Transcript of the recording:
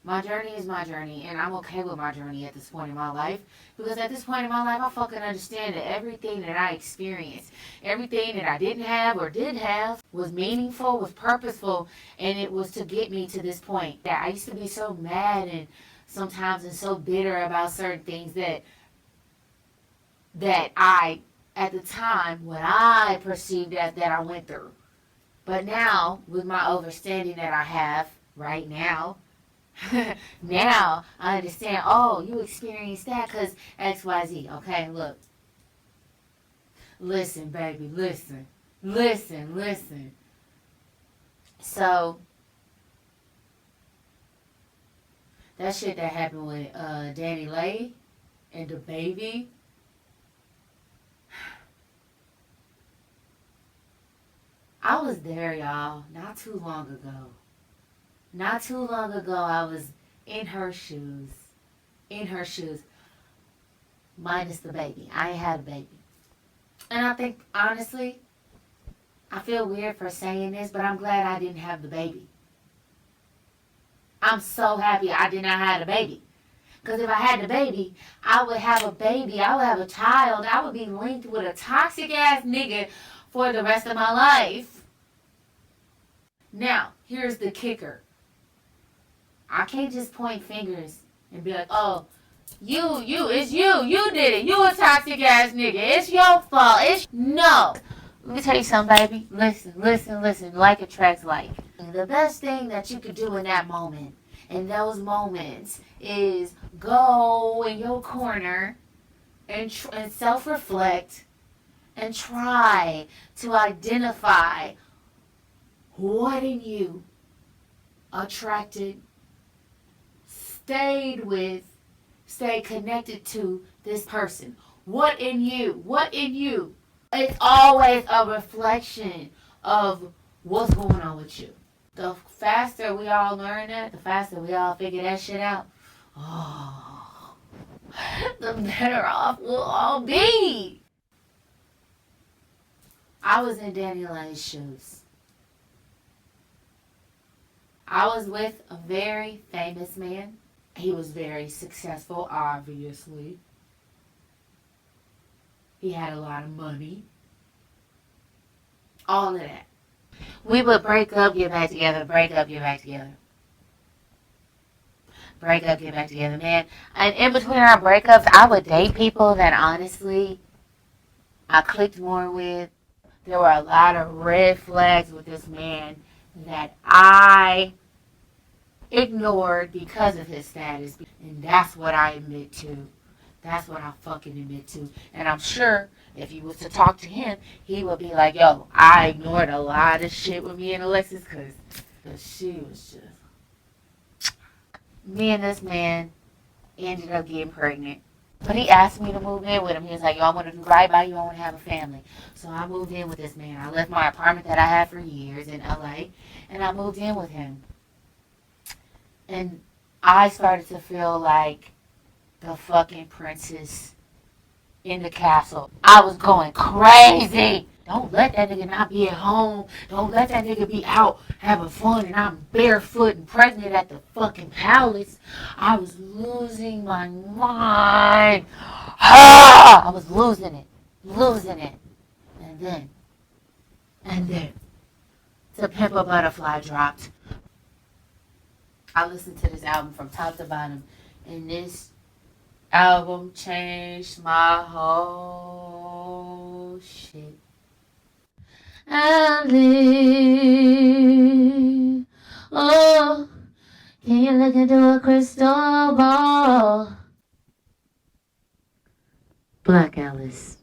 My journey is my journey, and I'm okay with my journey at this point in my life. Because at this point in my life, I fucking understand that everything that I experienced, everything that I didn't have or did have, was meaningful, was purposeful, and it was to get me to this point. That I used to be so mad and sometimes and so bitter about certain things that I, at the time, what I perceived as that I went through. But now, with my understanding that I have right now, now I understand, oh, you experienced that because XYZ. Okay, look. Listen, baby, listen. Listen. So, that shit that happened with Danny Lay and the baby, I was there, y'all, not too long ago. Not too long ago, I was in her shoes. Minus the baby. I ain't had a baby. And I think, honestly, I feel weird for saying this, but I'm glad I didn't have the baby. I'm so happy I did not have the baby. Because if I had the baby, I would have a baby. I would have a child. I would be linked with a toxic-ass nigga for the rest of my life. Now, here's the kicker. I can't just point fingers and be like, oh, it's you did it. You a toxic ass nigga. It's your fault. No. Let me tell you something, baby. Listen. Like attracts like. The best thing that you could do in that moment, in those moments, is go in your corner and self-reflect and try to identify what in you attracted, stayed connected to this person. What in you? It's always a reflection of what's going on with you. The faster we all learn that, the faster we all figure that shit out, the better off we'll all be. I was in Danny Lane's shoes. I was with a very famous man. He was very successful, obviously. He had a lot of money. All of that. We would break up, get back together, break up, get back together. Break up, get back together, man. And in between our breakups, I would date people that honestly I clicked more with. There were a lot of red flags with this man that I ignored because of his status. And that's what I admit to. That's what I fucking admit to. And I'm sure if you was to talk to him, he would be like, yo, I ignored a lot of shit with me and Alexis because she was just... Me and this man ended up getting pregnant. But he asked me to move in with him. He was like, yo, I want to do right by you. I want to have a family. So I moved in with this man. I left my apartment that I had for years in LA, and I moved in with him. And I started to feel like the fucking princess in the castle. I was going crazy. Don't let that nigga not be at home. Don't let that nigga be out having fun and I'm barefoot and pregnant at the fucking palace. I was losing my mind. I was losing it. And then, To Pimp a Butterfly dropped. I listened to this album from top to bottom, and this album changed my whole shit. I live. Oh, can you look into a crystal ball? BLAQ ALICE.